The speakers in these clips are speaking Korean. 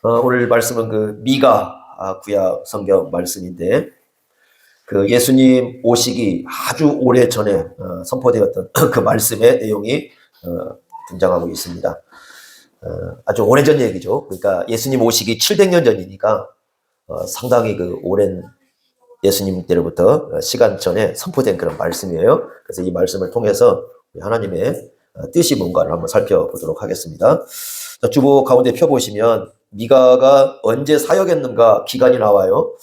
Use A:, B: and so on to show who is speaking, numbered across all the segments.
A: 오늘 말씀은 그 미가 구약 성경 말씀인데 그 예수님 오시기 아주 오래 전에 선포되었던 그 말씀의 내용이 등장하고 있습니다. 아주 오래전 얘기죠. 그러니까 예수님 오시기 700년 전이니까 상당히 그 오랜 예수님 때로부터 시간 전에 선포된 그런 말씀이에요. 그래서 이 말씀을 통해서 하나님의 뜻이 뭔가를 한번 살펴보도록 하겠습니다. 주보 가운데 펴보시면 미가가 언제 사역했는가 기간이 나와요.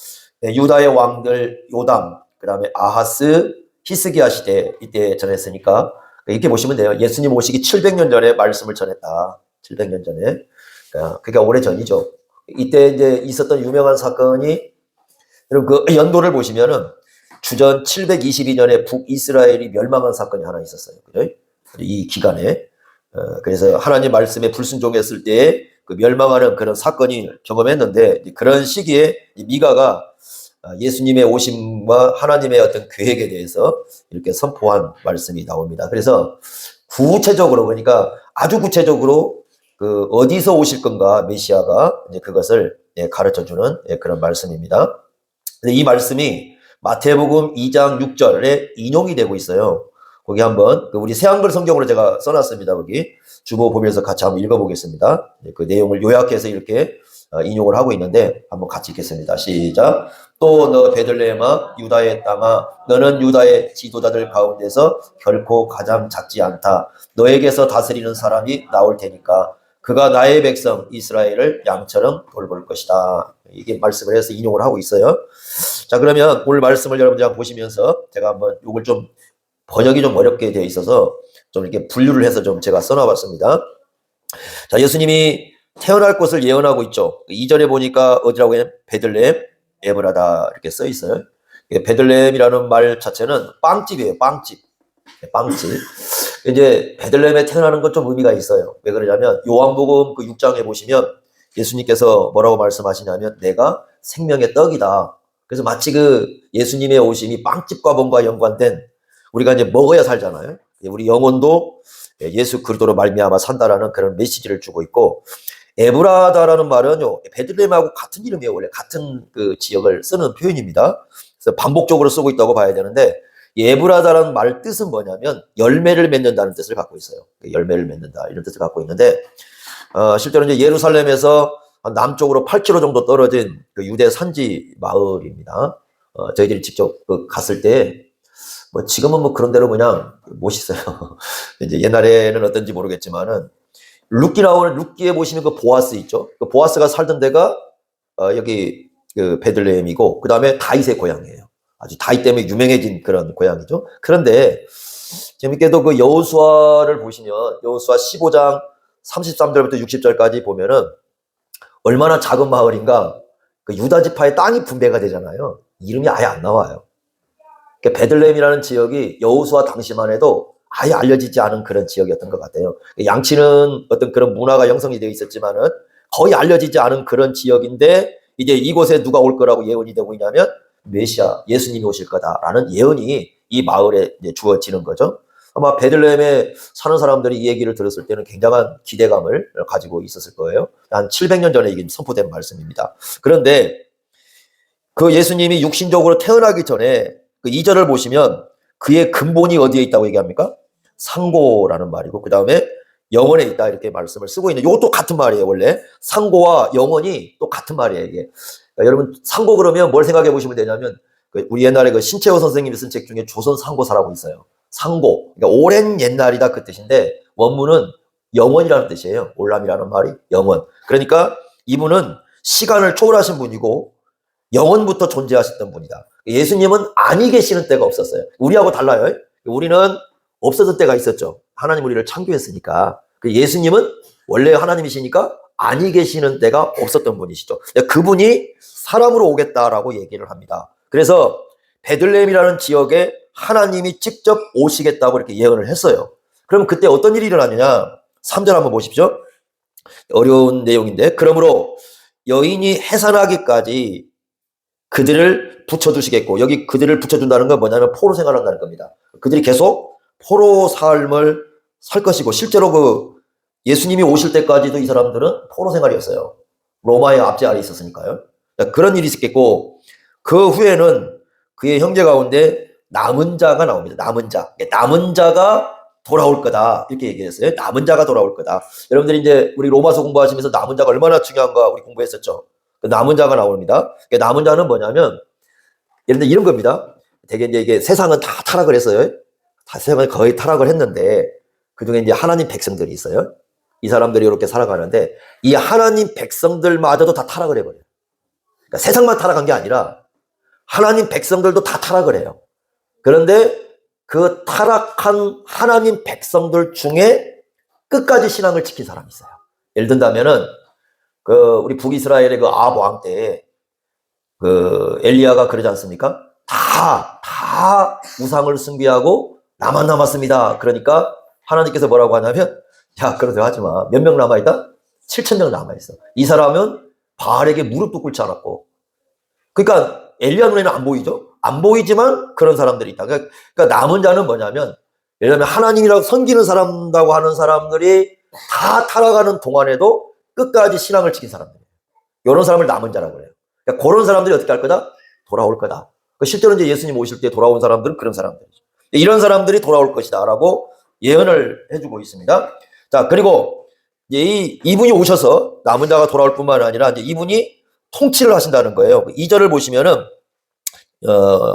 A: 유다의 왕들 요담, 그 다음에 아하스, 히스기야 시대 이때 전했으니까 이렇게 보시면 돼요. 예수님 오시기 700년 전에 말씀을 전했다. 700년 전에. 그러니까 오래 전이죠. 이때 이제 있었던 유명한 사건이 여러분 그 연도를 보시면은 주전 722년에 북이스라엘이 멸망한 사건이 하나 있었어요. 그죠? 이 기간에. 그래서 하나님 말씀에 불순종했을 때 그 멸망하는 그런 사건이 경험했는데 그런 시기에 미가가 예수님의 오심과 하나님의 어떤 계획에 대해서 이렇게 선포한 말씀이 나옵니다. 그래서 구체적으로 그러니까 아주 구체적으로 그 어디서 오실 건가 메시아가 이제 그것을 가르쳐주는 그런 말씀입니다. 이 말씀이 마태복음 2장 6절에 인용이 되고 있어요. 거기 한번 우리 새한글 성경으로 제가 써놨습니다. 거기 주보 보면서 같이 한번 읽어보겠습니다. 그 내용을 요약해서 이렇게 인용을 하고 있는데 한번 같이 읽겠습니다. 시작. 또 너 베들레헴아 유다의 땅아 너는 유다의 지도자들 가운데서 결코 가장 작지 않다. 너에게서 다스리는 사람이 나올 테니까 그가 나의 백성 이스라엘을 양처럼 돌볼 것이다. 이게 말씀을 해서 인용을 하고 있어요. 자, 그러면 오늘 말씀을 여러분들 한번 보시면서 제가 한번 이걸 좀 번역이 좀 어렵게 되어 있어서 좀 이렇게 분류를 해서 좀 제가 써놔봤습니다. 자, 예수님이 태어날 곳을 예언하고 있죠. 이전에 보니까 어디라고 해요? 베들레헴, 에브라다 이렇게 써 있어요. 베들레헴이라는 말 자체는 빵집이에요. 빵집. 빵집. 이제 베들레헴에 태어나는 건 좀 의미가 있어요. 왜 그러냐면 요한복음 그 6장에 보시면 예수님께서 뭐라고 말씀하시냐면 내가 생명의 떡이다. 그래서 마치 그 예수님의 오심이 빵집과 뭔가 연관된 우리가 이제 먹어야 살잖아요. 우리 영혼도 예수 그리스도로 말미암아 산다라는 그런 메시지를 주고 있고 에브라다라는 말은요 베들레헴하고 같은 이름이에요. 원래 같은 그 지역을 쓰는 표현입니다. 그래서 반복적으로 쓰고 있다고 봐야 되는데 에브라다라는 말 뜻은 뭐냐면 열매를 맺는다는 뜻을 갖고 있어요. 열매를 맺는다 이런 뜻을 갖고 있는데 실제로 이제 예루살렘에서 남쪽으로 8km 정도 떨어진 그 유대 산지 마을입니다. 저희들이 직접 갔을 때 뭐 지금은 뭐 그런 대로 그냥 못 있어요. 이제 옛날에는 어떤지 모르겠지만은 룻기에 보시면 그 보아스 있죠. 그 보아스가 살던 데가 여기 그 베들레헴이고 그 다음에 다윗의 고향이에요. 아주 다윗 때문에 유명해진 그런 고향이죠. 그런데 재밌게도 그 여호수아를 보시면 여호수아 15장 33절부터 60절까지 보면은 얼마나 작은 마을인가. 그 유다 지파의 땅이 분배가 되잖아요. 이름이 아예 안 나와요. 그러니까 베들레헴이라는 지역이 여호수아 당시만 해도 아예 알려지지 않은 그런 지역이었던 것 같아요. 양치는 어떤 그런 문화가 형성이 되어 있었지만은 거의 알려지지 않은 그런 지역인데 이제 이곳에 누가 올 거라고 예언이 되고 있냐면 메시아 예수님이 오실 거다라는 예언이 이 마을에 이제 주어지는 거죠. 아마 베들레헴에 사는 사람들이 이 얘기를 들었을 때는 굉장한 기대감을 가지고 있었을 거예요. 한 700년 전에 이게 선포된 말씀입니다. 그런데 그 예수님이 육신적으로 태어나기 전에 그 2절을 보시면 그의 근본이 어디에 있다고 얘기합니까? 상고라는 말이고 그 다음에 영원에 있다 이렇게 말씀을 쓰고 있는 이것도 같은 말이에요. 원래 상고와 영원이 또 같은 말이에요. 이게 그러니까 여러분 상고 그러면 뭘 생각해 보시면 되냐면 우리 옛날에 그 신채호 선생님이 쓴 책 중에 조선 상고사라고 있어요. 상고 그러니까 오랜 옛날이다 그 뜻인데 원문은 영원이라는 뜻이에요. 올람이라는 말이 영원. 그러니까 이분은 시간을 초월하신 분이고 영원부터 존재하셨던 분이다. 예수님은 아니 계시는 때가 없었어요. 우리하고 달라요. 우리는 없었던 때가 있었죠. 하나님 우리를 창조했으니까. 예수님은 원래 하나님이시니까 아니 계시는 때가 없었던 분이시죠. 그분이 사람으로 오겠다라고 얘기를 합니다. 그래서 베들레헴이라는 지역에 하나님이 직접 오시겠다고 이렇게 예언을 했어요. 그럼 그때 어떤 일이 일어나느냐? 3절 한번 보십시오. 어려운 내용인데 그러므로 여인이 해산하기까지 그들을 붙여두시겠고 여기 그들을 붙여준다는 건 뭐냐면 포로 생활을 한다는 겁니다. 그들이 계속 포로 삶을 살 것이고 실제로 그 예수님이 오실 때까지도 이 사람들은 포로 생활이었어요. 로마의 압제 아래 있었으니까요. 그런 일이 있었겠고, 그 후에는 그의 형제 가운데 남은 자가 나옵니다. 남은 자. 남은 자가 돌아올 거다. 이렇게 얘기했어요. 남은 자가 돌아올 거다. 여러분들이 이제 우리 로마서 공부하시면서 남은 자가 얼마나 중요한가 우리 공부했었죠. 그 남은 자가 나옵니다. 남은 자는 뭐냐면, 예를 들어 이런 겁니다. 되게 이제 이게 세상은 다 타락을 했어요. 다 세상은 거의 타락을 했는데, 그 중에 이제 하나님 백성들이 있어요. 이 사람들이 이렇게 살아가는데, 이 하나님 백성들마저도 다 타락을 해버려요. 그러니까 세상만 타락한 게 아니라, 하나님 백성들도 다 타락을 해요. 그런데 그 타락한 하나님 백성들 중에 끝까지 신앙을 지킨 사람이 있어요. 예를 든다면은, 우리 북이스라엘의 그 아합 왕 때, 엘리야가 그러지 않습니까? 다 우상을 숭배하고 나만 남았습니다. 그러니까 하나님께서 뭐라고 하냐면, 야, 그러지 하지 마. 몇 명 남아있다? 7,000명 남아있어. 이 사람은 바알에게 무릎도 꿇지 않았고. 그러니까 엘리야 눈에는 안 보이죠? 안 보이지만 그런 사람들이 있다. 그러니까 남은 자는 뭐냐면, 예를 들면 하나님이라고 섬기는 사람이라고 하는 사람들이 다 타락하는 동안에도 끝까지 신앙을 지킨 사람들이에요. 이런 사람을 남은 자라고 그래요. 그러니까 그런 사람들이 어떻게 할 거다? 돌아올 거다. 실제로 이제 예수님 오실 때 돌아온 사람들은 그런 사람들이죠. 이런 사람들이 돌아올 것이다 라고 예언을 해주고 있습니다. 자, 그리고 이제 이분이 오셔서 남은 자가 돌아올 뿐만 아니라 이제 이분이 통치를 하신다는 거예요. 2절을 보시면은,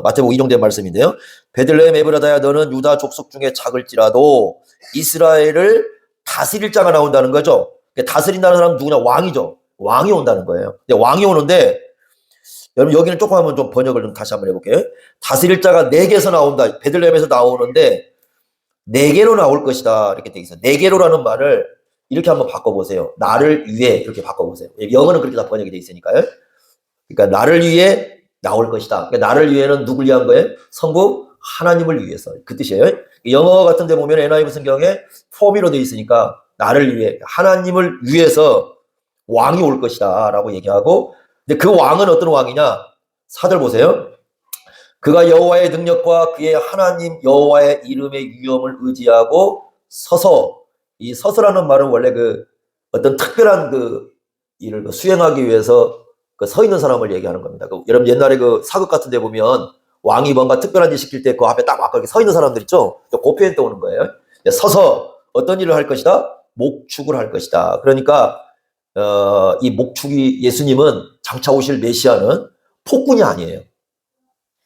A: 마태복음 인용된 말씀인데요. 베들레헴 에브라다야, 너는 유다 족속 중에 작을지라도 이스라엘을 다스릴 자가 나온다는 거죠. 다스린다는 사람은 누구냐? 왕이죠. 왕이 온다는 거예요. 왕이 오는데, 여러분 여기는 조금 한번 좀 번역을 좀 다시 한번 해볼게요. 다스릴 자가 4개에서 나온다. 베들레헴에서 나오는데 4개로 나올 것이다. 이렇게 돼 있어요. 4개로라는 말을 이렇게 한번 바꿔보세요. 나를 위해 이렇게 바꿔보세요. 영어는 그렇게 다 번역이 돼 있으니까요. 그러니까 나를 위해 나올 것이다. 그러니까 나를 위해는 누굴 위한 거예요? 성부 하나님을 위해서. 그 뜻이에요. 영어 같은 데 보면 NIV 성경에 form이로 돼 있으니까 나를 위해, 하나님을 위해서 왕이 올 것이다 라고 얘기하고, 근데 그 왕은 어떤 왕이냐? 4절 보세요. 그가 여호와의 능력과 그의 하나님 여호와의 이름의 위엄을 의지하고 서서, 이 서서라는 말은 원래 어떤 특별한 일을 수행하기 위해서 서 있는 사람을 얘기하는 겁니다. 여러분 옛날에 사극 같은 데 보면 왕이 뭔가 특별한 일 시킬 때 그 앞에 딱 이렇게 서 있는 사람들 있죠? 그 표현 떠오는 거예요. 서서 어떤 일을 할 것이다? 목축을 할 것이다. 그러니까 이 목축이, 예수님은 장차 오실 메시아는 폭군이 아니에요.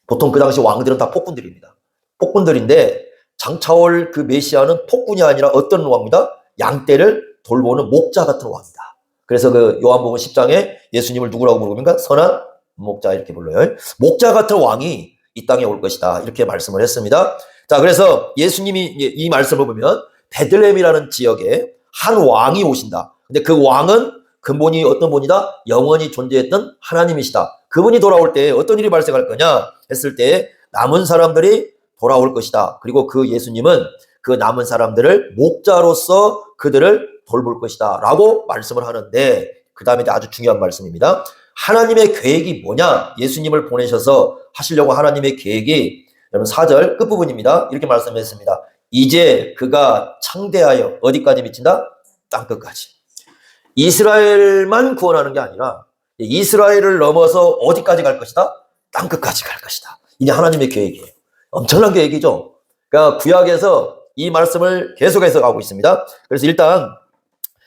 A: 보통 그 당시 왕들은 다 폭군들입니다. 폭군들인데 장차 올 그 메시아는 폭군이 아니라 어떤 왕이다? 양떼를 돌보는 목자 같은 왕이다. 그래서 요한복음 10장에 예수님을 누구라고 부르니까 선한 목자 이렇게 불러요. 목자 같은 왕이 이 땅에 올 것이다. 이렇게 말씀을 했습니다. 자, 그래서 예수님이 이 말씀을 보면 베들레헴이라는 지역에 한 왕이 오신다. 근데 그 왕은 근본이 어떤 분이다? 영원히 존재했던 하나님이시다. 그분이 돌아올 때 어떤 일이 발생할 거냐 했을 때 남은 사람들이 돌아올 것이다. 그리고 그 예수님은 그 남은 사람들을 목자로서 그들을 돌볼 것이다 라고 말씀을 하는데, 그 다음에 아주 중요한 말씀입니다. 하나님의 계획이 뭐냐? 예수님을 보내셔서 하시려고 하나님의 계획이, 여러분 4절 끝부분입니다. 이렇게 말씀했습니다. 이제 그가 창대하여 어디까지 미친다? 땅끝까지. 이스라엘만 구원하는 게 아니라 이스라엘을 넘어서 어디까지 갈 것이다? 땅끝까지 갈 것이다. 이게 하나님의 계획이에요. 엄청난 계획이죠. 그러니까 구약에서 이 말씀을 계속해서 가고 있습니다. 그래서 일단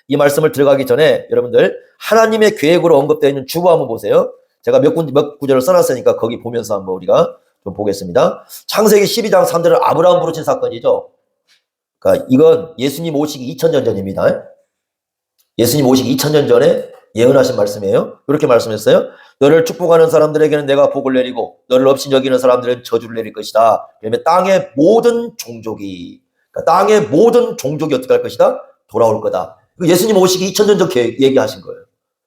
A: 이 말씀을 들어가기 전에 여러분들 하나님의 계획으로 언급되어 있는 주보 한번 보세요. 제가 몇 구절을 써놨으니까 거기 보면서 한번 우리가 좀 보겠습니다. 창세기 12장 3절은 아브라함 부르신 사건이죠. 그러니까 이건 예수님 오시기 2000년 전입니다. 예수님 오시기 2000년 전에 예언하신 말씀이에요. 이렇게 말씀했어요. 너를 축복하는 사람들에게는 내가 복을 내리고 너를 없인 여기는 사람들은 저주를 내릴 것이다. 그러면 땅의 모든 종족이, 그러니까 땅의 모든 종족이 어떻게 할 것이다? 돌아올 거다. 예수님 오시기 2000년 전 얘기하신 거예요.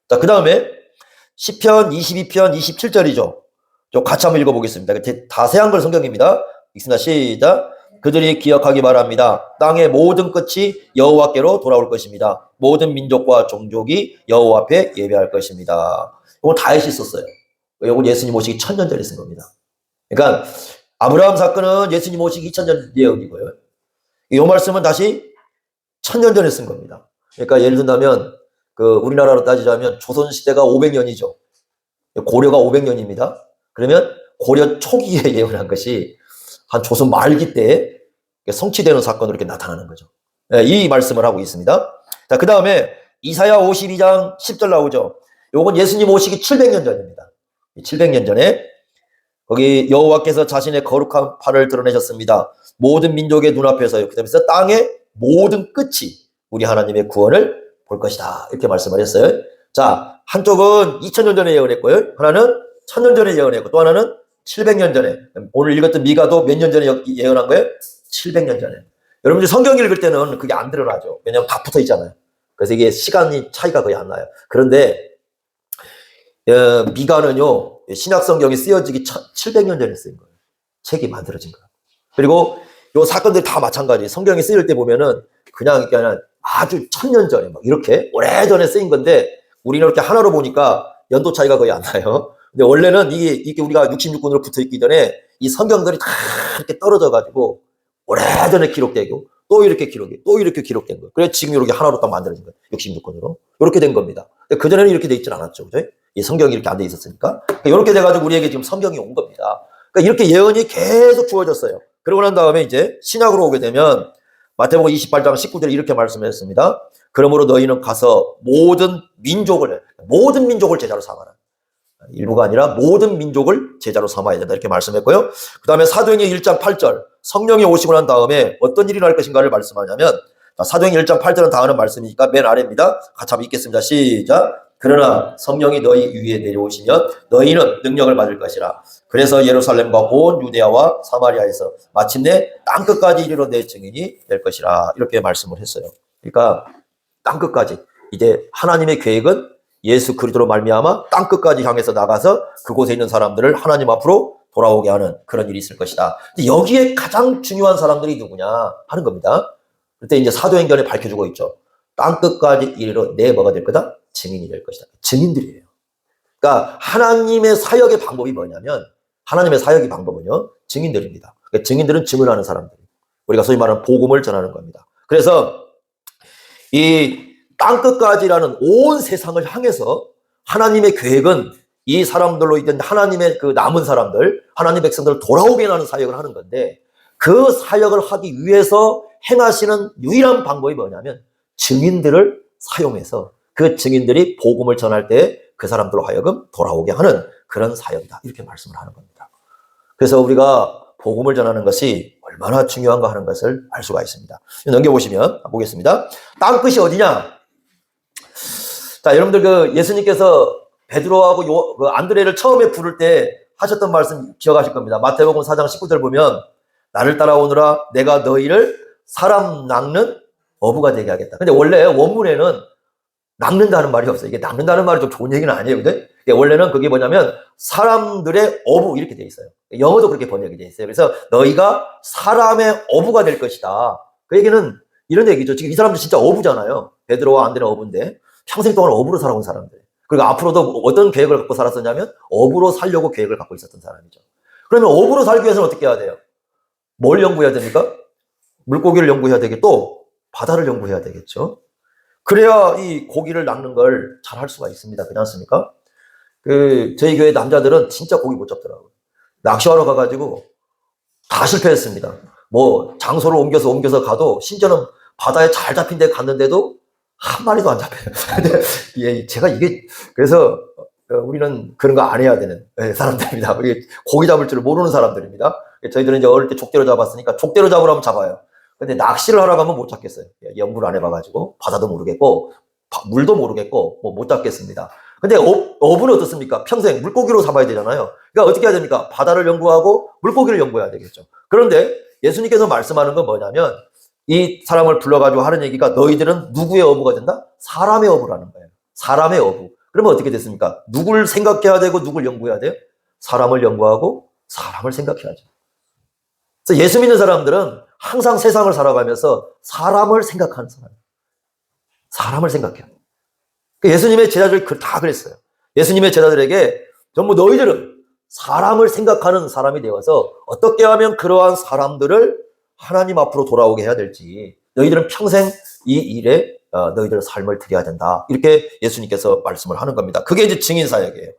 A: 자, 그 다음에 시편 22편 27절이죠. 좀 같이 한번 읽어보겠습니다. 자세한 걸 성경입니다. 읽습니다. 시작. 그들이 기억하기 바랍니다. 땅의 모든 끝이 여호와께로 돌아올 것입니다. 모든 민족과 종족이 여호와 앞에 예배할 것입니다. 이건 다윗이 썼어요. 이건 예수님 오시기 1000년 전에 쓴 겁니다. 그러니까 아브라함 사건은 예수님 오시기 2000년 예언이고요. 이 말씀은 다시 1000년 전에 쓴 겁니다. 그러니까 예를 든다면 우리나라로 따지자면 조선시대가 500년이죠. 고려가 500년입니다. 그러면 고려 초기에 예언한 것이 한 조선 말기 때 성취되는 사건으로 이렇게 나타나는 거죠. 이 말씀을 하고 있습니다. 자, 그 다음에 이사야 52장 10절 나오죠. 요건 예수님 오시기 700년 전입니다. 700년 전에 거기 여호와께서 자신의 거룩한 팔을 드러내셨습니다. 모든 민족의 눈앞에서요. 그다음에 땅의 모든 끝이 우리 하나님의 구원을 볼 것이다. 이렇게 말씀을 했어요. 자, 한쪽은 2000년 전에 예언했고요. 하나는 1000년 전에 예언했고 또 하나는 700년 전에. 오늘 읽었던 미가도 몇 년 전에 예언한 거예요? 700년 전에. 여러분들 성경 읽을 때는 그게 안 드러나죠. 왜냐하면 다 붙어 있잖아요. 그래서 이게 시간이 차이가 거의 안 나요. 그런데 미가는요, 신약 성경이 쓰여지기 700년 전에 쓰인 거예요. 책이 만들어진 거예요. 그리고 요 사건들이 다 마찬가지. 성경이 쓰일 때 보면은 그냥 아주 1000년 전에 막 이렇게 오래전에 쓰인 건데 우리는 이렇게 하나로 보니까 연도 차이가 거의 안 나요. 근데 원래는 이게 우리가 66권으로 붙어 있기 전에 이 성경들이 다 이렇게 떨어져 가지고 오래전에 기록되고 또 이렇게 기록된 거예요. 그래서 지금 이렇게 하나로 딱 만들어진 거예요. 66권으로. 이렇게 된 겁니다. 근데 그전에는 이렇게 돼 있진 않았죠. 그죠? 이 성경이 이렇게 안 돼 있었으니까. 그러니까 이렇게 돼가지고 우리에게 지금 성경이 온 겁니다. 그러니까 이렇게 예언이 계속 주어졌어요. 그러고 난 다음에 이제 신약으로 오게 되면 마태복음 28장 19절에 이렇게 말씀했습니다. 그러므로 너희는 가서 모든 민족을 제자로 삼아라. 일부가 아니라 모든 민족을 제자로 삼아야 된다. 이렇게 말씀했고요. 그 다음에 사도행전 1장 8절 성령이 오시고 난 다음에 어떤 일이 날 것인가를 말씀하냐면 사도행전 1장 8절은 다 아는 말씀이니까 맨 아래입니다. 같이 한번 읽겠습니다. 시작. 그러나 성령이 너희 위에 내려오시면 너희는 능력을 받을 것이라. 그래서 예루살렘과 온 유대야와 사마리아에서 마침내 땅끝까지 이르러 내 증인이 될 것이라. 이렇게 말씀을 했어요. 그러니까 땅끝까지. 이제 하나님의 계획은 예수 그리스도로 말미암아 땅끝까지 향해서 나가서 그곳에 있는 사람들을 하나님 앞으로 돌아오게 하는 그런 일이 있을 것이다. 여기에 가장 중요한 사람들이 누구냐 하는 겁니다. 그때 이제 사도행전에 밝혀주고 있죠. 땅끝까지 이르러 내 뭐가 될 거다? 증인이 될 것이다. 증인들이에요. 그러니까 하나님의 사역의 방법이 뭐냐면 하나님의 사역의 방법은요. 증인들입니다. 그러니까 증인들은 증언하는 사람들. 우리가 소위 말하는 복음을 전하는 겁니다. 그래서 이 땅끝까지라는 온 세상을 향해서 하나님의 계획은 이 사람들로 있던 하나님의 그 남은 사람들, 하나님 백성들을 돌아오게 하는 사역을 하는 건데 그 사역을 하기 위해서 행하시는 유일한 방법이 뭐냐면 증인들을 사용해서 그 증인들이 복음을 전할 때 그 사람들로 하여금 돌아오게 하는 그런 사역이다. 이렇게 말씀을 하는 겁니다. 그래서 우리가 복음을 전하는 것이 얼마나 중요한가 하는 것을 알 수가 있습니다. 넘겨보시면 보겠습니다. 땅끝이 어디냐? 자, 여러분들 예수님께서 베드로하고 안드레를 처음에 부를 때 하셨던 말씀 기억하실 겁니다. 마태복음 4장 19절 보면 나를 따라오느라 내가 너희를 사람 낚는 어부가 되게 하겠다. 근데 원래 원문에는 낚는다는 말이 없어요. 이게 낚는다는 말이 좀 좋은 얘기는 아니에요. 근데 원래는 그게 뭐냐면 사람들의 어부 이렇게 돼 있어요. 영어도 그렇게 번역이 돼 있어요. 그래서 너희가 사람의 어부가 될 것이다. 그 얘기는 이런 얘기죠. 지금 이 사람들 진짜 어부잖아요. 베드로와 안드레는 어부인데 평생 동안 어부로 살아온 사람들. 그리고 앞으로도 어떤 계획을 갖고 살았었냐면 어부로 살려고 계획을 갖고 있었던 사람이죠. 그러면 어부로 살기 위해서는 어떻게 해야 돼요? 뭘 연구해야 됩니까? 물고기를 연구해야 되겠고 바다를 연구해야 되겠죠. 그래야 이 고기를 낚는 걸 잘 할 수가 있습니다. 그렇지 않습니까? 저희 교회 남자들은 진짜 고기 못 잡더라고요. 낚시하러 가가지고 다 실패했습니다. 뭐 장소를 옮겨서 가도 심지어는 바다에 잘 잡힌 데 갔는데도 한 마리도 안 잡혀요. 근데 제가 그래서 우리는 그런 거 안 해야 되는 사람들입니다. 고기 잡을 줄 모르는 사람들입니다. 저희들은 이제 어릴 때 족대로 잡았으니까 족대로 잡으라면 잡아요. 근데 낚시를 하러 가면 못 잡겠어요. 연구를 안 해봐가지고 바다도 모르겠고 물도 모르겠고 못 잡겠습니다. 근데 어부는 어떻습니까? 평생 물고기로 잡아야 되잖아요. 그러니까 어떻게 해야 됩니까? 바다를 연구하고 물고기를 연구해야 되겠죠. 그런데 예수님께서 말씀하는 건 뭐냐면 이 사람을 불러가지고 하는 얘기가 너희들은 누구의 어부가 된다? 사람의 어부라는 거예요. 사람의 어부. 그러면 어떻게 됐습니까? 누굴 생각해야 되고 누굴 연구해야 돼요? 사람을 연구하고 사람을 생각해야죠. 그래서 예수 믿는 사람들은 항상 세상을 살아가면서 사람을 생각하는 사람이에요. 사람을 생각해요. 예수님의 제자들 다 그랬어요. 예수님의 제자들에게 전부 너희들은 사람을 생각하는 사람이 되어서 어떻게 하면 그러한 사람들을 하나님 앞으로 돌아오게 해야 될지 너희들은 평생 이 일에 너희들 삶을 드려야 된다. 이렇게 예수님께서 말씀을 하는 겁니다. 그게 이제 증인사역이에요.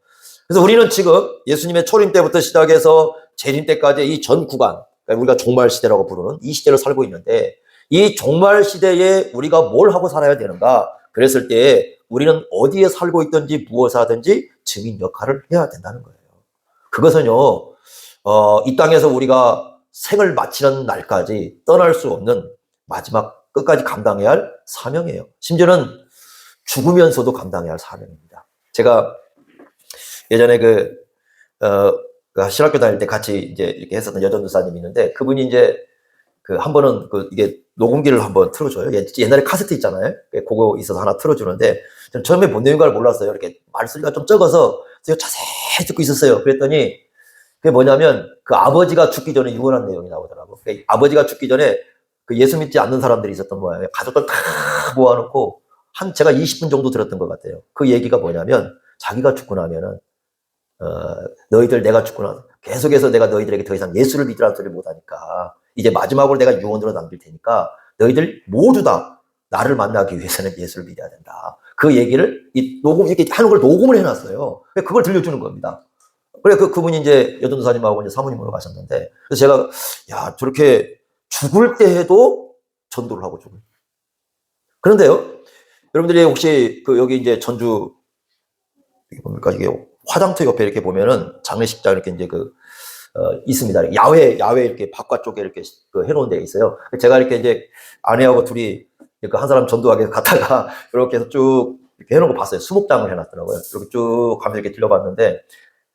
A: 그래서 우리는 지금 예수님의 초림 때부터 시작해서 재림 때까지 이 전 구간, 그러니까 우리가 종말 시대라고 부르는 이 시대를 살고 있는데, 이 종말 시대에 우리가 뭘 하고 살아야 되는가? 그랬을 때 우리는 어디에 살고 있든지 무엇을 하든지 증인 역할을 해야 된다는 거예요. 그것은요, 이 땅에서 우리가 생을 마치는 날까지 떠날 수 없는 마지막 끝까지 감당해야 할 사명이에요. 심지어는 죽으면서도 감당해야 할 사명입니다. 제가 예전에 신학교 다닐 때 같이 이제 이렇게 했었던 여전도사님이 있는데, 그분이 이제 한 번은 이게 녹음기를 한번 틀어줘요. 옛날에 카세트 있잖아요. 그거 있어서 하나 틀어주는데, 전 처음에 뭔 내용인가를 몰랐어요. 이렇게 말소리가 좀 적어서 제가 자세히 듣고 있었어요. 그랬더니 그게 뭐냐면 그 아버지가 죽기 전에 유언한 내용이 나오더라고. 그러니까 아버지가 죽기 전에 그 예수 믿지 않는 사람들이 있었던 거예요. 가족들 다 모아놓고 제가 20분 정도 들었던 것 같아요. 그 얘기가 뭐냐면, 자기가 죽고 나면은 너희들 내가 죽고 나서 계속해서 내가 너희들에게 더 이상 예수를 믿으라는 소리를 못하니까 이제 마지막으로 내가 유언으로 남길 테니까 너희들 모두 다 나를 만나기 위해서는 예수를 믿어야 된다. 그 얘기를 이렇게 하는 걸 녹음을 해놨어요. 그걸 들려주는 겁니다. 그래 그분이 이제 여전도사님하고 이제 사모님으로 가셨는데, 그래서 제가 야 저렇게 죽을 때 해도 전도를 하고 죽을. 그런데요, 여러분들이 혹시 여기 이제 전주 이게 뭡니까 이게 화장터 옆에 이렇게 보면은 장례식장 이렇게 이제 있습니다. 야외 이렇게 바깥쪽에 이렇게 해놓은 데 있어요. 제가 이렇게 이제 아내하고 둘이 한 사람 전도하게 갔다가 이렇게 해서 쭉 이렇게 해놓은 거 봤어요. 수목장을 해놨더라고요. 이렇게 쭉 가면서 이렇게 들려봤는데,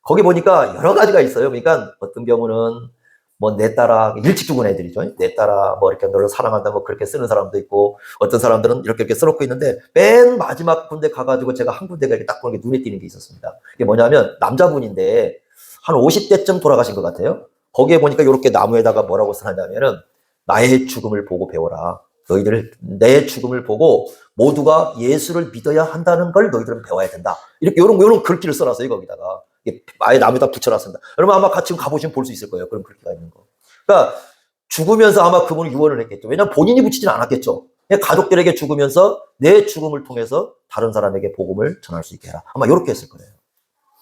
A: 거기 보니까 여러 가지가 있어요. 그러니까 어떤 경우는 뭐 내 딸아, 일찍 죽은 애들이죠. 내 딸아, 뭐 이렇게 너를 사랑한다, 뭐 그렇게 쓰는 사람도 있고, 어떤 사람들은 이렇게 써놓고 있는데, 맨 마지막 군데 가가지고 제가 한 군데가 이렇게 딱 보는 게 눈에 띄는 게 있었습니다. 이게 뭐냐면, 남자분인데, 한 50대쯤 돌아가신 것 같아요. 거기에 보니까 이렇게 나무에다가 뭐라고 써놨냐면은, 나의 죽음을 보고 배워라. 너희들 내 죽음을 보고 모두가 예수를 믿어야 한다는 걸 너희들은 배워야 된다. 이렇게 요런 글귀를 써놨어요, 거기다가. 아예 나무에다 붙여놨습니다. 여러분 아마 같이 가보시면 볼 수 있을 거예요. 그런 글귀가 있는 거. 그러니까 죽으면서 아마 그분은 유언을 했겠죠. 왜냐하면 본인이 붙이진 않았겠죠. 가족들에게 죽으면서 내 죽음을 통해서 다른 사람에게 복음을 전할 수 있게 해라. 아마 이렇게 했을 거예요.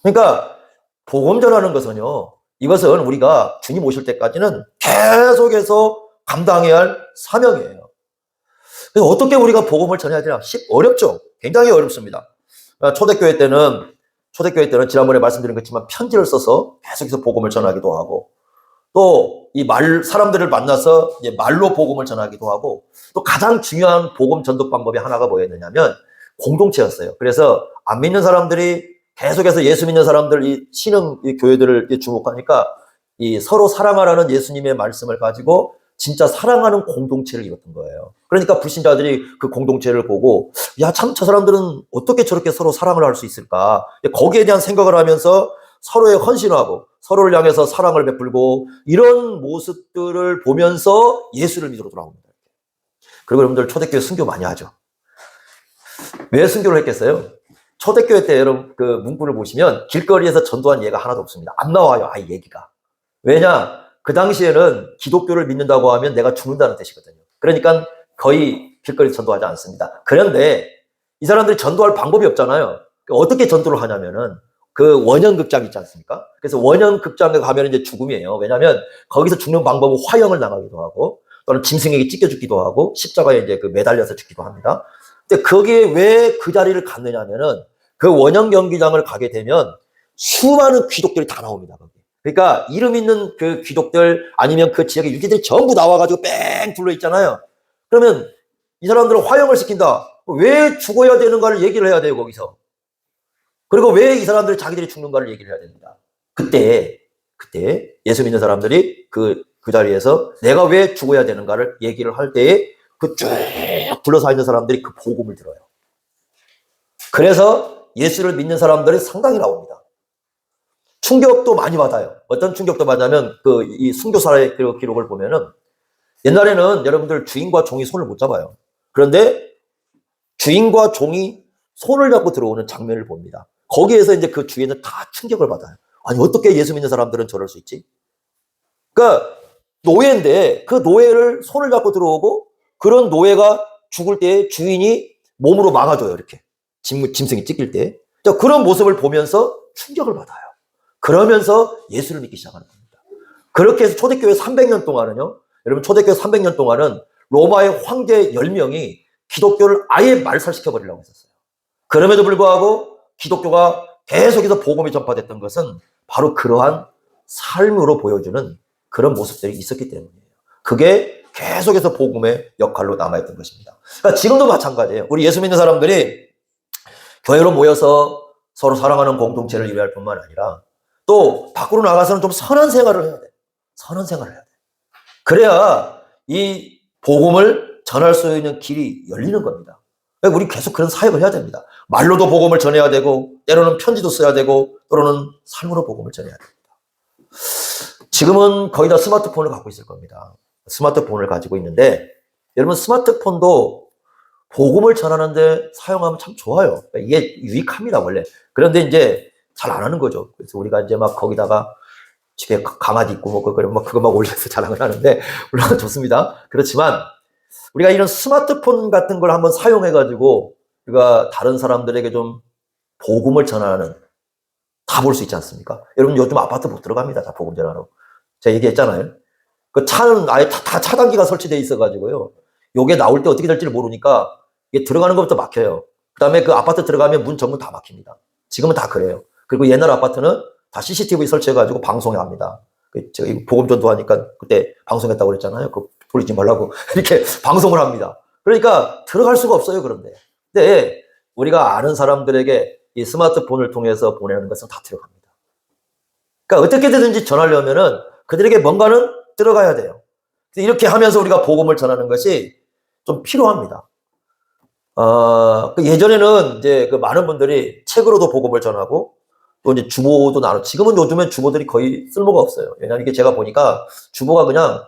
A: 그러니까 복음 전하는 것은요, 이것은 우리가 주님 오실 때까지는 계속해서 감당해야 할 사명이에요. 그래서 어떻게 우리가 복음을 전해야 되나? 어렵죠. 굉장히 어렵습니다. 초대교회 때는 지난번에 말씀드린 것처럼 편지를 써서 계속해서 복음을 전하기도 하고, 또 사람들을 만나서 이제 말로 복음을 전하기도 하고, 또 가장 중요한 복음 전도 방법이 하나가 뭐였느냐면 공동체였어요. 그래서 안 믿는 사람들이 계속해서 예수 믿는 사람들, 이 신흥 교회들을 주목하니까 서로 사랑하라는 예수님의 말씀을 가지고 진짜 사랑하는 공동체를 이뤘던 거예요. 그러니까 불신자들이 그 공동체를 보고, 야, 참 저 사람들은 어떻게 저렇게 서로 사랑을 할 수 있을까? 거기에 대한 생각을 하면서 서로에 헌신하고 서로를 향해서 사랑을 베풀고, 이런 모습들을 보면서 예수를 믿으러 돌아옵니다. 그리고 여러분들 초대교회 순교 많이 하죠. 왜 순교를 했겠어요? 초대교회 때 여러분 그 문구를 보시면 길거리에서 전도한 예가 하나도 없습니다. 안 나와요, 아예 얘기가. 왜냐? 그 당시에는 기독교를 믿는다고 하면 내가 죽는다는 뜻이거든요. 그러니까 거의 길거리 전도하지 않습니다. 그런데 이 사람들이 전도할 방법이 없잖아요. 어떻게 전도를 하냐면은 그 원형극장 있지 않습니까? 그래서 원형극장에 가면 이제 죽음이에요. 왜냐하면 거기서 죽는 방법은 화형을 당하기도 하고, 또는 짐승에게 찢겨 죽기도 하고, 십자가에 이제 매달려서 죽기도 합니다. 근데 거기에 왜 그 자리를 갔느냐면은 그 원형 경기장을 가게 되면 수많은 귀족들이 다 나옵니다. 거기. 그러니까 이름 있는 그 귀족들 아니면 그 지역의 유지들이 전부 나와가지고 뺑 둘러 있잖아요. 그러면 이 사람들은 화형을 시킨다. 왜 죽어야 되는가를 얘기를 해야 돼요, 거기서. 그리고 왜 이 사람들이 자기들이 죽는가를 얘기를 해야 됩니다. 그때 예수 믿는 사람들이 그 자리에서 내가 왜 죽어야 되는가를 얘기를 할 때에 쭉 둘러싸여 있는 사람들이 그 복음을 들어요. 그래서 예수를 믿는 사람들이 상당히 나옵니다. 충격도 많이 받아요. 어떤 충격도 받냐면 이 순교사의 기록을 보면은, 옛날에는 여러분들 주인과 종이 손을 못 잡아요. 그런데 주인과 종이 손을 잡고 들어오는 장면을 봅니다. 거기에서 이제 그 주인은 다 충격을 받아요. 아니 어떻게 예수 믿는 사람들은 저럴 수 있지? 그러니까 노예인데 그 노예를 손을 잡고 들어오고, 그런 노예가 죽을 때 주인이 몸으로 막아줘요. 이렇게. 짐승이 찢길 때. 자, 그런 모습을 보면서 충격을 받아요. 그러면서 예수를 믿기 시작하는 겁니다. 그렇게 해서 초대교회 300년 동안은요, 여러분 초대교회 300년 동안은 로마의 황제 10명이 기독교를 아예 말살시켜 버리려고 했었어요. 그럼에도 불구하고 기독교가 계속해서 복음이 전파됐던 것은 바로 그러한 삶으로 보여주는 그런 모습들이 있었기 때문이에요. 그게 계속해서 복음의 역할로 남아있던 것입니다. 그러니까 지금도 마찬가지예요. 우리 예수 믿는 사람들이 교회로 모여서 서로 사랑하는 공동체를 이루어야 할 뿐만 아니라 또 밖으로 나가서는 좀 선한 생활을 해야 돼요. 선한 생활을 해야 돼요. 그래야 이 복음을 전할 수 있는 길이 열리는 겁니다. 우리 계속 그런 사역을 해야 됩니다. 말로도 복음을 전해야 되고 때로는 편지도 써야 되고 때로는 삶으로 복음을 전해야 됩니다. 지금은 거의 다 스마트폰을 갖고 있을 겁니다. 스마트폰을 가지고 있는데 여러분 스마트폰도 복음을 전하는데 사용하면 참 좋아요. 이게 유익합니다 원래. 그런데 이제 잘 안 하는 거죠. 그래서 우리가 이제 막 거기다가 집에 강아지 있고 뭐 그거 막 올려서 자랑을 하는데 물론 좋습니다. 그렇지만 우리가 이런 스마트폰 같은 걸 한번 사용해가지고 우리가 다른 사람들에게 좀 복음을 전하는 다 볼 수 있지 않습니까? 여러분 요즘 아파트 못 들어갑니다. 다 복음 전하러. 제가 얘기했잖아요. 그 차는 아예 다 차단기가 설치되어 있어가지고요. 요게 나올 때 어떻게 될지를 모르니까 이게 들어가는 것부터 막혀요. 그 다음에 그 아파트 들어가면 문 전문 다 막힙니다. 지금은 다 그래요. 그리고 옛날 아파트는 다 CCTV 설치해가지고 방송에 합니다. 제가 복음 전도하니까 그때 방송했다고 그랬잖아요. 그거 돌리지 말라고 이렇게 방송을 합니다. 그러니까 들어갈 수가 없어요. 그런데. 근데 우리가 아는 사람들에게 이 스마트폰을 통해서 보내는 것은 다 들어갑니다. 그러니까 어떻게든지 전하려면은 그들에게 뭔가는 들어가야 돼요. 이렇게 하면서 우리가 복음을 전하는 것이 좀 필요합니다. 예전에는 이제 그 많은 분들이 책으로도 복음을 전하고 또 이제 주보도 지금은 요즘엔 주보들이 거의 쓸모가 없어요. 왜냐하면 이게 제가 보니까 주보가 그냥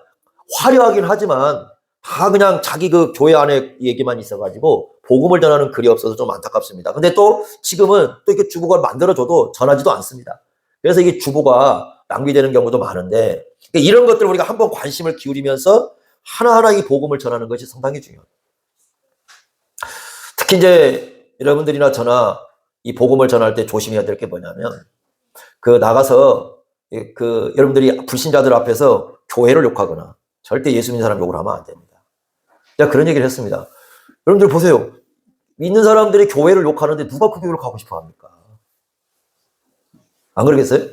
A: 화려하긴 하지만 다 그냥 자기 그 교회 안에 얘기만 있어가지고 복음을 전하는 글이 없어서 좀 안타깝습니다. 근데 또 지금은 또 이렇게 주보가 만들어줘도 전하지도 않습니다. 그래서 이게 주보가 낭비되는 경우도 많은데 이런 것들 우리가 한번 관심을 기울이면서 하나하나 이 복음을 전하는 것이 상당히 중요해요. 특히 이제 여러분들이나 저나 이 복음을 전할 때 조심해야 될 게 뭐냐면 나가서 여러분들이 불신자들 앞에서 교회를 욕하거나 절대 예수 믿는 사람 욕을 하면 안 됩니다. 제가 그런 얘기를 했습니다. 여러분들 보세요. 믿는 사람들이 교회를 욕하는데 누가 그 교회를 가고 싶어 합니까? 안 그러겠어요?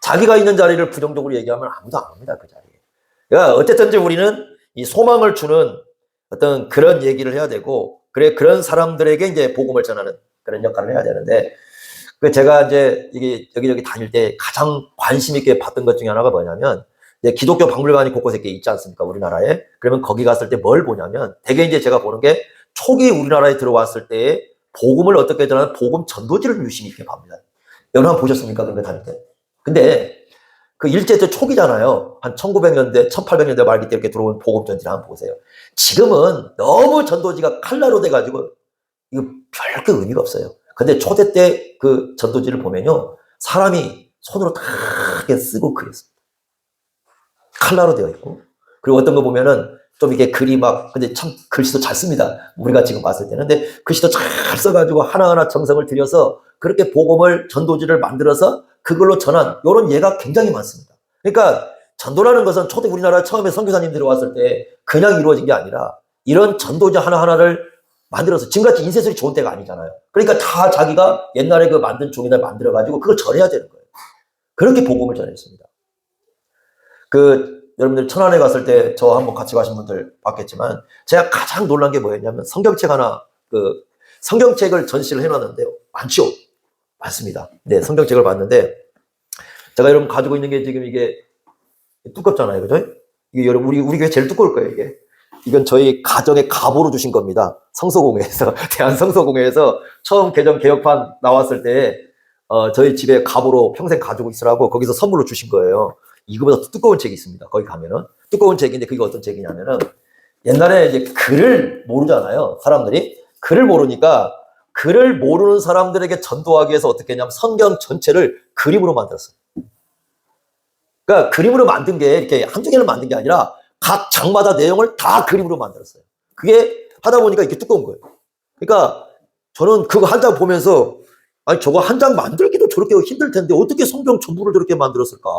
A: 자기가 있는 자리를 부정적으로 얘기하면 아무도 안 합니다. 그 자리에. 그러니까 어쨌든 우리는 이 소망을 주는 어떤 그런 얘기를 해야 되고 그런 사람들에게 이제 복음을 전하는 그런 역할을 해야 되는데 제가 이제 이게 여기저기 다닐 때 가장 관심 있게 봤던 것 중에 하나가 뭐냐면 이제 기독교 박물관이 곳곳에 있지 않습니까? 우리나라에. 그러면 거기 갔을 때 뭘 보냐면 되게 이제 제가 보는 게 초기 우리나라에 들어왔을 때 복음을 어떻게 전하는 복음 전도지를 유심히 있게 봅니다. 여러분 한번 보셨습니까? 그런 거 다닐 때. 근데 그 일제 때 초기잖아요. 한 1900년대, 1800년대 말기 때 이렇게 들어온 복음 전지를 한번 보세요. 지금은 너무 전도지가 칼라로 돼가지고 이거 별게 의미가 없어요. 근데 초대 때 그 전도지를 보면요. 사람이 손으로 다 쓰고 그렸습니다. 칼라로 되어 있고. 그리고 어떤 거 보면은 좀 이게 글이 근데 참 글씨도 잘 씁니다. 우리가 지금 봤을 때는. 근데 글씨도 잘 써가지고 하나하나 정성을 들여서 그렇게 복음을 전도지를 만들어서 그걸로 전한 이런 예가 굉장히 많습니다. 그러니까 전도라는 것은 초대 우리나라 처음에 선교사님들이 왔을 때 그냥 이루어진 게 아니라 이런 전도지 하나하나를 만들어서 지금같이 인쇄술이 좋은 때가 아니잖아요. 그러니까 다 자기가 옛날에 그 만든 종이를 만들어가지고 그걸 전해야 되는 거예요. 그렇게 복음을 전했습니다. 여러분들 천안에 갔을 때 저 한번 같이 가신 분들 봤겠지만 제가 가장 놀란 게 뭐였냐면 성경책 하나 성경책을 전시를 해놨는데요. 많죠? 많습니다. 네, 성경책을 봤는데 제가 여러분 가지고 있는 게 지금 이게 두껍잖아요. 그죠? 이게 여러분 우리 교회 제일 두꺼울 거예요, 이게. 이건 저희 가정의 가보로 주신 겁니다. 성서공회에서 대한성서공회에서 처음 개정 개혁판 나왔을 때 저희 집에 가보로 평생 가지고 있으라고 거기서 선물로 주신 거예요. 이거보다 더 두꺼운 책이 있습니다. 거기 가면은 두꺼운 책인데 그게 어떤 책이냐면은 옛날에 이제 글을 모르잖아요. 사람들이 글을 모르니까 글을 모르는 사람들에게 전도하기 위해서 어떻게 했냐면 성경 전체를 그림으로 만들었어요. 그러니까 그림으로 만든 게 이렇게 한두 개를 만든 게 아니라 각 장마다 내용을 다 그림으로 만들었어요. 그게 하다 보니까 이렇게 두꺼운 거예요. 그러니까 저는 그거 한 장 보면서 아니 저거 한 장 만들기도 저렇게 힘들 텐데 어떻게 성경 전부를 저렇게 만들었을까?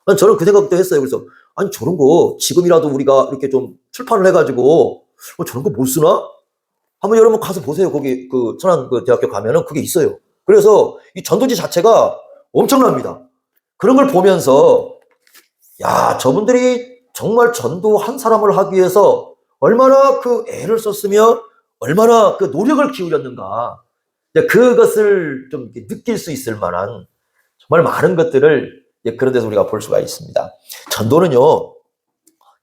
A: 아니, 저는 그 생각도 했어요. 그래서 아니 저런 거 지금이라도 우리가 이렇게 좀 출판을 해가지고 저런 거 못 쓰나? 한번 여러분 가서 보세요. 거기 그 천안 그 대학교 가면은 그게 있어요. 그래서 이 전도지 자체가 엄청납니다. 그런 걸 보면서 야 저분들이 정말 전도 한 사람을 하기 위해서 얼마나 그 애를 썼으며 얼마나 그 노력을 기울였는가. 그것을 좀 느낄 수 있을 만한 정말 많은 것들을 그런 데서 우리가 볼 수가 있습니다. 전도는요,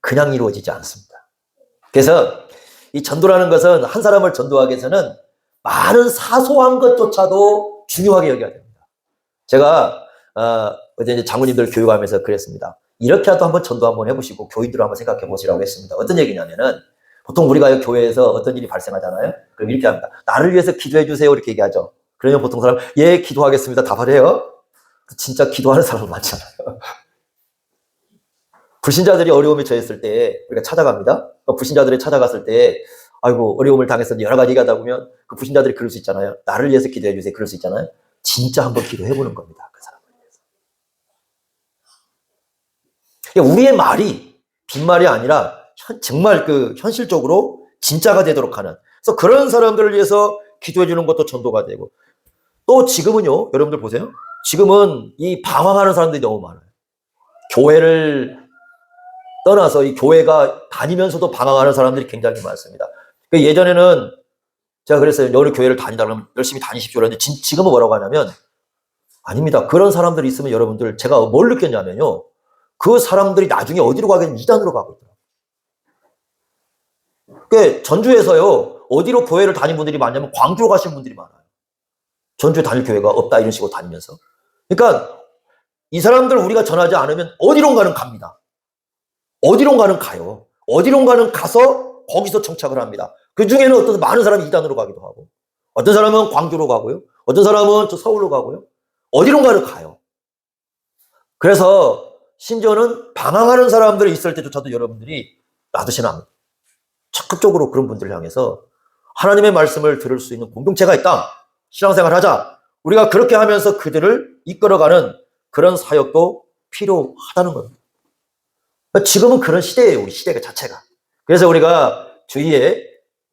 A: 그냥 이루어지지 않습니다. 그래서 이 전도라는 것은 한 사람을 전도하기 위해서는 많은 사소한 것조차도 중요하게 여겨야 됩니다. 제가 어제 이제 장로님들 교육하면서 그랬습니다. 이렇게라도 한번 전도 한번 해보시고 교인들 한번 생각해 보시라고 했습니다. 어떤 얘기냐면은 보통 우리가 교회에서 어떤 일이 발생하잖아요. 그럼 이렇게 합니다. 나를 위해서 기도해 주세요. 이렇게 얘기하죠. 그러면 보통 사람 예 기도하겠습니다. 답을 해요. 진짜 기도하는 사람은 많지 않아요. 불신자들이 어려움에 처했을 때 우리가 찾아갑니다. 불신자들이 찾아갔을 때 아이고 어려움을 당해서 여러 가지 얘기하다 보면 그 불신자들이 그럴 수 있잖아요. 나를 위해서 기도해 주세요. 그럴 수 있잖아요. 진짜 한번 기도해 보는 겁니다. 그 사람을 위해서. 우리의 말이 빈말이 아니라 정말 그 현실적으로 진짜가 되도록 하는. 그래서 그런 사람들을 위해서 기도해 주는 것도 전도가 되고. 또 지금은요, 여러분들 보세요. 지금은 이 방황하는 사람들이 너무 많아요. 교회를 떠나서 이 교회가 다니면서도 방황하는 사람들이 굉장히 많습니다. 예전에는 제가 그랬어요. 여러 교회를 다니다 그러면 열심히 다니십시오. 그런데 지금은 뭐라고 하냐면 아닙니다. 그런 사람들이 있으면 여러분들 제가 뭘 느꼈냐면요. 그 사람들이 나중에 어디로 가겠냐면 이단으로 가고 있더라고요. 그 전주에서요. 어디로 교회를 다닌 분들이 많냐면 광주로 가신 분들이 많아요. 전주에 다닐 교회가 없다 이런 식으로 다니면서. 그러니까 이 사람들 우리가 전하지 않으면 어디론가는 갑니다. 어디론가는 가요. 어디론가는 가서 거기서 정착을 합니다. 그 중에는 어떤 많은 사람이 이단으로 가기도 하고 어떤 사람은 광주로 가고요. 어떤 사람은 저 서울로 가고요. 어디론가는 가요. 그래서 심지어는 방황하는 사람들이 있을 때조차도 여러분들이 나드시나 적극적으로 그런 분들을 향해서 하나님의 말씀을 들을 수 있는 공동체가 있다. 신앙생활 하자. 우리가 그렇게 하면서 그들을 이끌어가는 그런 사역도 필요하다는 겁니다. 지금은 그런 시대예요. 우리 시대가 자체가. 그래서 우리가 주위에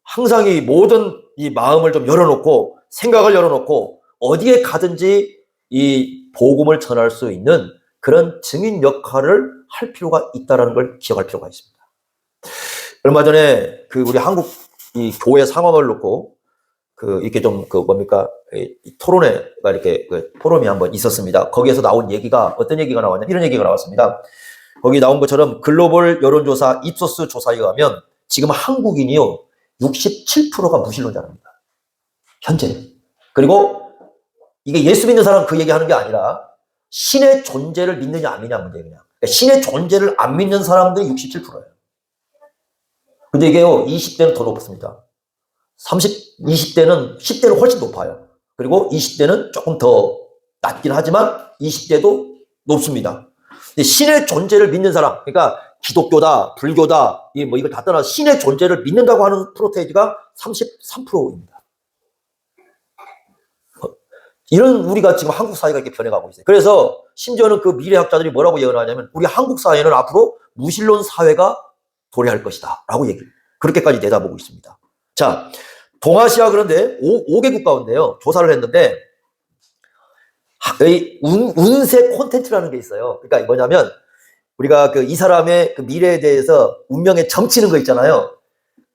A: 항상 이 모든 이 마음을 좀 열어놓고 생각을 열어놓고 어디에 가든지 이 복음을 전할 수 있는 그런 증인 역할을 할 필요가 있다는 걸 기억할 필요가 있습니다. 얼마 전에 그 우리 한국 이 교회 상황을 놓고 그 이렇게 좀 그 뭡니까 토론회가 이렇게 그 포럼이 한번 있었습니다. 거기에서 나온 얘기가 어떤 얘기가 나왔냐 이런 얘기가 나왔습니다. 거기 나온 것처럼 글로벌 여론조사 입소스 조사에 의하면 지금 한국인이요 67%가 무신론자입니다. 현재. 그리고 이게 예수 믿는 사람 그 얘기하는 게 아니라 신의 존재를 믿느냐 안 믿느냐 문제예요. 그냥. 그러니까 신의 존재를 안 믿는 사람들이 67%예요. 근데 이게요 20대는 더 높습니다. 20대는 10대는 훨씬 높아요. 그리고 20대는 조금 더 낮긴 하지만 20대도 높습니다. 근데 신의 존재를 믿는 사람, 그러니까 기독교다, 불교다, 뭐 이걸 다 떠나 신의 존재를 믿는다고 하는 프로테이지가 33%입니다. 이런 우리가 지금 한국 사회가 이렇게 변해가고 있어요. 그래서 심지어는 그 미래학자들이 뭐라고 예언하냐면 우리 한국 사회는 앞으로 무신론 사회가 도래할 것이다 라고 그렇게까지 내다보고 있습니다. 자, 동아시아 그런데 5개국 가운데요 조사를 했는데 운세 콘텐츠라는 게 있어요. 그러니까 뭐냐면 우리가 그 이 사람의 그 미래에 대해서 운명에 점치는 거 있잖아요.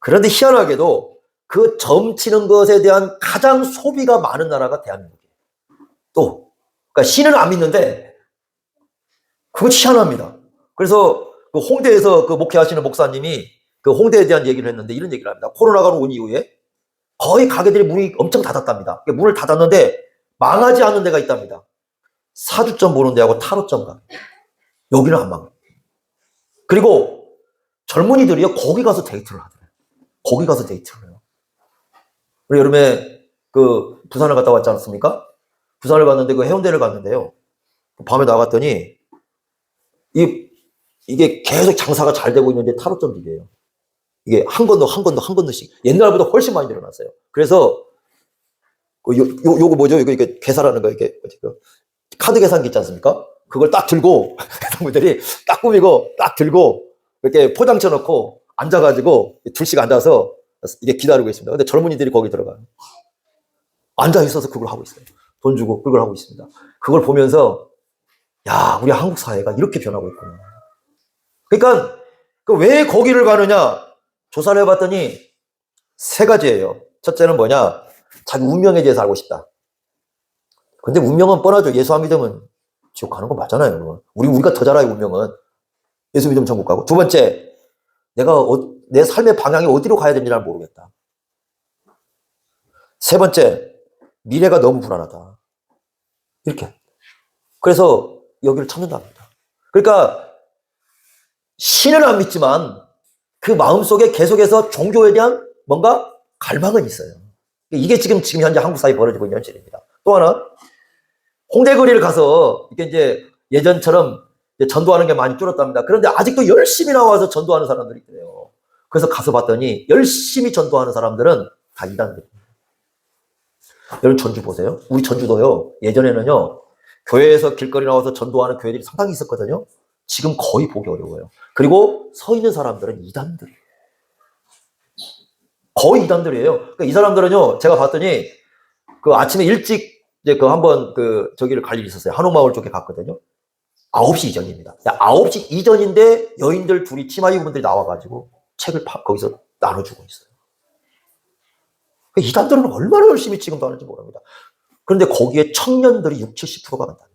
A: 그런데 희한하게도 그 점치는 것에 대한 가장 소비가 많은 나라가 대한민국이에요. 또 그러니까 신은 안 믿는데 그거 희한합니다. 그래서 그 홍대에서 그 목회하시는 목사님이 그 홍대에 대한 얘기를 했는데 이런 얘기를 합니다. 코로나가 온 이후에 거의 가게들이 문이 엄청 닫았답니다. 문을 닫았는데 망하지 않는 데가 있답니다. 사주점 보는 데하고 타로점 가게. 여기는 안 망해요. 그리고 젊은이들이요 거기 가서 데이트를 하더래요. 거기 가서 데이트를 해요. 우리 여름에 그 부산을 갔다 왔지 않습니까? 부산을 갔는데 그 해운대를 갔는데요. 밤에 나갔더니 이게 계속 장사가 잘 되고 있는데 타로점 기계예요. 이게 한 건너씩 옛날보다 훨씬 많이 늘어났어요. 그래서 요거 뭐죠? 이게 계산하는 거, 이게 카드 계산기 있지 않습니까? 그걸 딱 들고 회사분들이 딱 꾸미고 딱 들고 이렇게 포장쳐 놓고 앉아가지고 둘씩 앉아서 이게 기다리고 있습니다. 근데 젊은이들이 거기 들어가요. 앉아 있어서 그걸 하고 있어요. 돈 주고 그걸 하고 있습니다. 그걸 보면서 야, 우리 한국 사회가 이렇게 변하고 있구나. 그러니까 왜 거기를 가느냐 조사를 해봤더니 세 가지예요. 첫째는 뭐냐, 자기 운명에 대해서 알고 싶다. 근데 운명은 뻔하죠. 예수 안 믿으면 지옥 가는 거 맞잖아요. 우리가 더 잘 알아요. 운명은 예수 믿으면 천국 가고. 두 번째, 내가 내 삶의 방향이 어디로 가야 되는지 잘 모르겠다. 세 번째, 미래가 너무 불안하다. 이렇게. 그래서 여기를 찾는답니다. 그러니까 신은 안 믿지만 그 마음속에 계속해서 종교에 대한 뭔가 갈망은 있어요. 이게 지금 현재 한국 사회에 벌어지고 있는 현실입니다. 또 하나, 홍대 거리를 가서 이게 이제 예전처럼 이제 전도하는 게 많이 줄었답니다. 그런데 아직도 열심히 나와서 전도하는 사람들이 있대요. 그래서 가서 봤더니 열심히 전도하는 사람들은 다 이단들입니다. 여러분 전주 보세요. 우리 전주도요. 예전에는요. 교회에서 길거리 나와서 전도하는 교회들이 상당히 있었거든요. 지금 거의 보기 어려워요. 그리고 서 있는 사람들은 이단들이에요. 거의 이단들이에요. 그러니까 이 사람들은요. 제가 봤더니 그 아침에 일찍 이제 한번 저기를 갈 일이 있었어요. 한옥마을 쪽에 갔거든요. 9시 이전입니다. 9시 이전인데 여인들 둘이 치마 입은 분들이 나와가지고 책을 거기서 나눠주고 있어요. 이단들은 얼마나 열심히 지금도 하는지 모릅니다. 그런데 거기에 청년들이 60, 70%가 간답니다.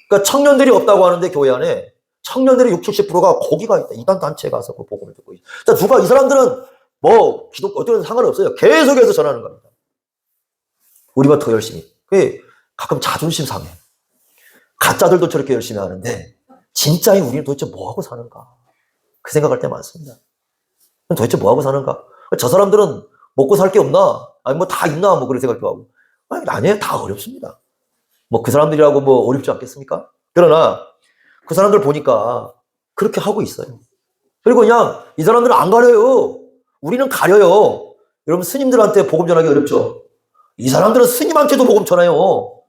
A: 그러니까 청년들이 없다고 하는데 교회 안에 청년들의 60, 70%가 거기가 있다. 이단 단체에 가서 그 복음을 듣고 있다. 그러니까 누가 이 사람들은 뭐 기독교 어떤 상관없어요. 계속해서 전하는 겁니다. 우리가 더 열심히. 가끔 자존심 상해. 가짜들도 저렇게 열심히 하는데 진짜인 우리는 도대체 뭐하고 사는가. 그 생각할 때 많습니다. 도대체 뭐하고 사는가. 저 사람들은 먹고 살 게 없나? 아니 뭐 다 있나? 뭐 그런 생각도 하고. 아니에요. 다 어렵습니다. 뭐 그 사람들이라고 뭐 어렵지 않겠습니까? 그러나 그 사람들 보니까 그렇게 하고 있어요. 그리고 그냥 이 사람들은 안 가려요. 우리는 가려요. 여러분 스님들한테 복음 전하기 어렵죠? 이 사람들은 스님한테도 복음 전해요.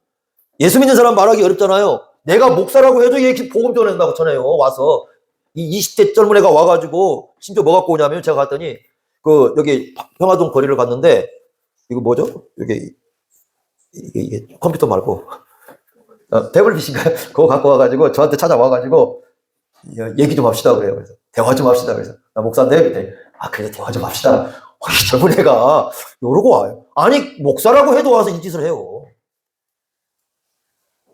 A: 예수 믿는 사람 말하기 어렵잖아요. 내가 목사라고 해도 얘 복음 전한다고 전해요. 와서 이 20대 젊은 애가 와가지고 심지어 뭐 갖고 오냐면 제가 갔더니 여기 평화동 거리를 갔는데 이거 뭐죠? 이게 컴퓨터 말고 태블릿인가요? 그거 갖고 와가지고 저한테 찾아와가지고 얘기 좀 합시다 그래요. 그래서 대화 좀 합시다. 그래서 나 목사인데 그때 그래서 대화 좀 합시다. 이 젊은 애가 이러고 와요. 아니 목사라고 해도 와서 이 짓을 해요.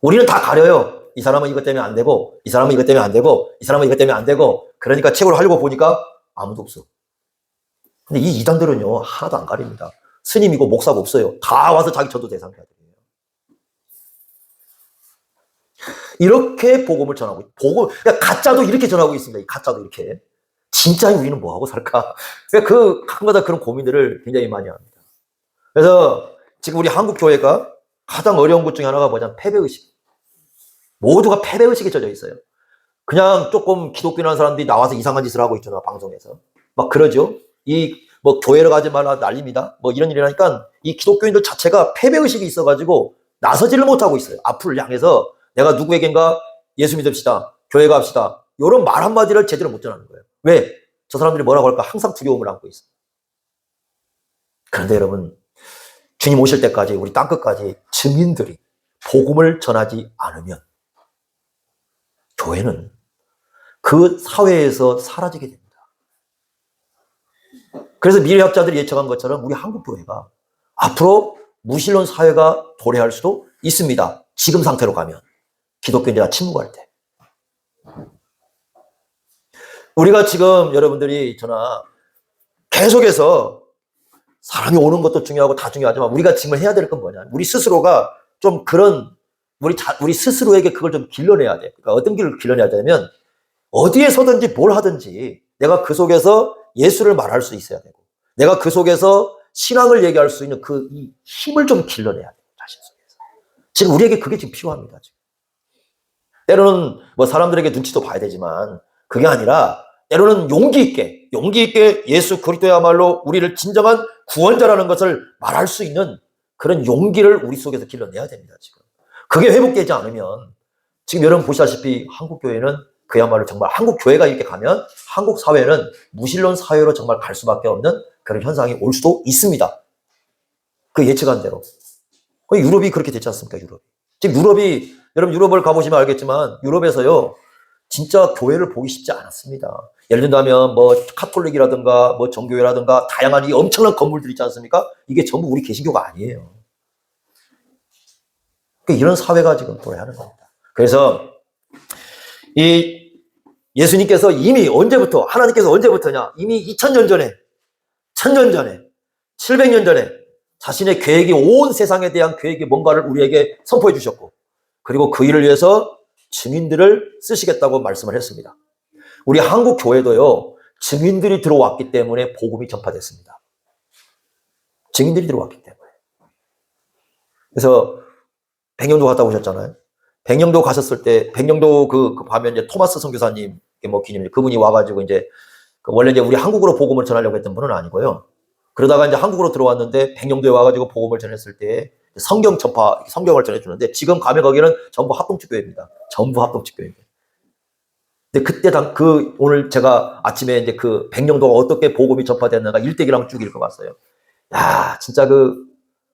A: 우리는 다 가려요. 이 사람은 이것 때문에 안 되고 이 사람은 이것 때문에 안 되고 이 사람은 이것 때문에 안 되고 그러니까 책을 하려고 보니까 아무도 없어. 근데 이 이단들은요 하나도 안 가립니다. 스님이고 목사가 없어요. 다 와서 자기 전도 대상자들이에요. 이렇게 복음을 전하고 그러니까 가짜도 이렇게 전하고 있습니다. 이 가짜도 이렇게. 진짜인 우리는 뭐하고 살까? 그러니까 가끔가다 그런 고민들을 굉장히 많이 합니다. 그래서 지금 우리 한국 교회가 가장 어려운 것 중에 하나가 뭐냐면 패배의식. 모두가 패배의식에 젖어 있어요. 그냥 조금 기독교라는 사람들이 나와서 이상한 짓을 하고 있잖아, 방송에서. 막 그러죠. 뭐 교회를 가지 말라 난립니다. 뭐 이런 일이 하니까 이 기독교인들 자체가 패배의식이 있어가지고 나서지를 못하고 있어요. 앞을 향해서 내가 누구에겐가 예수 믿읍시다. 교회 갑시다. 이런 말 한마디를 제대로 못 전하는 거예요. 왜? 저 사람들이 뭐라고 할까? 항상 두려움을 안고 있어요. 그런데 여러분, 주님 오실 때까지 우리 땅끝까지 증인들이 복음을 전하지 않으면 교회는 그 사회에서 사라지게 됩니다. 그래서 미래학자들이 예측한 것처럼 우리 한국 교회가 앞으로 무신론 사회가 도래할 수도 있습니다. 지금 상태로 가면. 기독교인들이 침묵할 때. 우리가 지금 여러분들이 저나 계속해서 사람이 오는 것도 중요하고 다 중요하지만 우리가 지금 해야 될 건 뭐냐. 우리 스스로가 좀 우리 스스로에게 그걸 좀 길러내야 돼. 그러니까 어떤 길을 길러내야 되냐면 어디에 서든지 뭘 하든지 내가 그 속에서 예수를 말할 수 있어야 되고 내가 그 속에서 신앙을 얘기할 수 있는 이 힘을 좀 길러내야 돼요. 자신 속에서. 지금 우리에게 그게 지금 필요합니다. 지금. 때로는 뭐 사람들에게 눈치도 봐야 되지만 그게 아니라 때로는 용기 있게 예수 그리스도야말로 우리를 진정한 구원자라는 것을 말할 수 있는 그런 용기를 우리 속에서 길러내야 됩니다, 지금. 그게 회복되지 않으면 지금 여러분 보시다시피 한국 교회는 그야말로 정말 한국 교회가 이렇게 가면 한국 사회는 무신론 사회로 정말 갈 수밖에 없는 그런 현상이 올 수도 있습니다. 그 예측한 대로. 유럽이 그렇게 됐지 않습니까, 유럽. 지금 여러분 유럽을 가보시면 알겠지만 유럽에서요, 진짜 교회를 보기 쉽지 않았습니다. 예를 든다면 뭐 카톨릭이라든가 뭐 정교회라든가 다양한 이 엄청난 건물들 있지 않습니까? 이게 전부 우리 개신교가 아니에요. 이런 사회가 지금 도래하는 겁니다. 그래서 이 예수님께서 이미 언제부터, 하나님께서 언제부터냐? 이미 2000년 전에, 1000년 전에, 700년 전에 자신의 계획이, 온 세상에 대한 계획이 뭔가를 우리에게 선포해 주셨고, 그리고 그 일을 위해서 증인들을 쓰시겠다고 말씀을 했습니다. 우리 한국 교회도요, 증인들이 들어왔기 때문에 복음이 전파됐습니다. 증인들이 들어왔기 때문에. 그래서 백령도 갔다 오셨잖아요. 백령도 가셨을 때, 백령도 그 밤에 이제 토마스 선교사님, 뭐 기념일, 그분이 와가지고 이제, 원래 이제 우리 한국으로 복음을 전하려고 했던 분은 아니고요. 그러다가 이제 한국으로 들어왔는데, 백령도에 와가지고 복음을 전했을 때, 성경을 전해주는데, 지금 가면 거기는 전부 합동축교회입니다. 전부 합동축교회입니다. 근데 그때 오늘 제가 아침에 이제 그 백령도가 어떻게 복음이 전파됐는가 일대기랑 쭉 읽어봤어요. 야, 진짜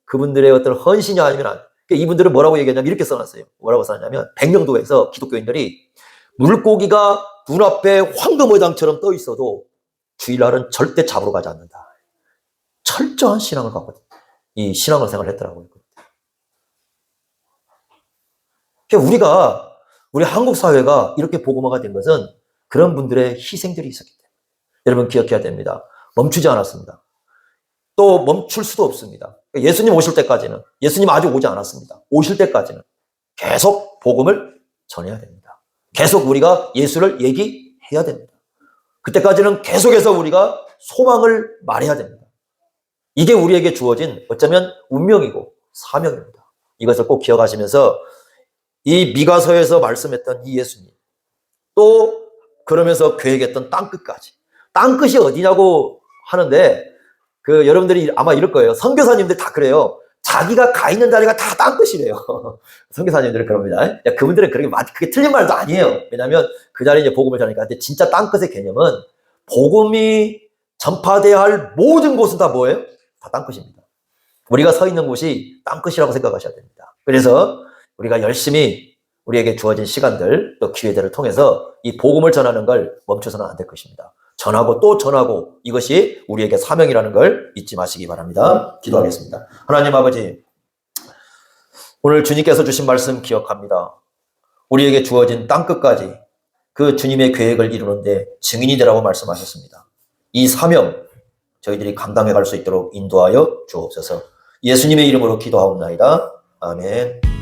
A: 그분들의 어떤 헌신이 아니면 이분들은 뭐라고 얘기하냐면 이렇게 써놨어요. 뭐라고 써놨냐면 백령도에서 기독교인들이 물고기가 눈앞에 황금의당처럼 떠 있어도 주일날은 절대 잡으러 가지 않는다. 철저한 신앙을 갖고 이 신앙을 생활을 했더라고요. 그러니까 우리 한국 사회가 이렇게 복음화가 된 것은 그런 분들의 희생들이 있었기 때문에 여러분 기억해야 됩니다. 멈추지 않았습니다. 또 멈출 수도 없습니다. 예수님 오실 때까지는, 예수님 아직 오지 않았습니다. 오실 때까지는 계속 복음을 전해야 됩니다. 계속 우리가 예수를 얘기해야 됩니다. 그때까지는 계속해서 우리가 소망을 말해야 됩니다. 이게 우리에게 주어진 어쩌면 운명이고 사명입니다. 이것을 꼭 기억하시면서 이 미가서에서 말씀했던 이 예수님, 또 그러면서 계획했던 땅끝까지. 땅끝이 어디냐고 하는데 여러분들이 아마 이럴 거예요. 선교사님들 다 그래요. 자기가 가 있는 자리가 다 땅끝이래요. 선교사님들은 그럽니다. 그분들은 그게 틀린 말도 아니에요. 왜냐하면 그 자리에 이제 복음을 전하니까. 근데 진짜 땅끝의 개념은 복음이 전파돼야 할 모든 곳은 다 뭐예요? 다 땅끝입니다. 우리가 서 있는 곳이 땅끝이라고 생각하셔야 됩니다. 그래서 우리가 열심히 우리에게 주어진 시간들 또 기회들을 통해서 이 복음을 전하는 걸 멈춰서는 안 될 것입니다. 전하고 또 전하고, 이것이 우리에게 사명이라는 걸 잊지 마시기 바랍니다. 기도하겠습니다. 하나님 아버지, 오늘 주님께서 주신 말씀 기억합니다. 우리에게 주어진 땅끝까지 그 주님의 계획을 이루는데 증인이 되라고 말씀하셨습니다. 이 사명 저희들이 감당해 갈 수 있도록 인도하여 주옵소서. 예수님의 이름으로 기도하옵나이다. 아멘.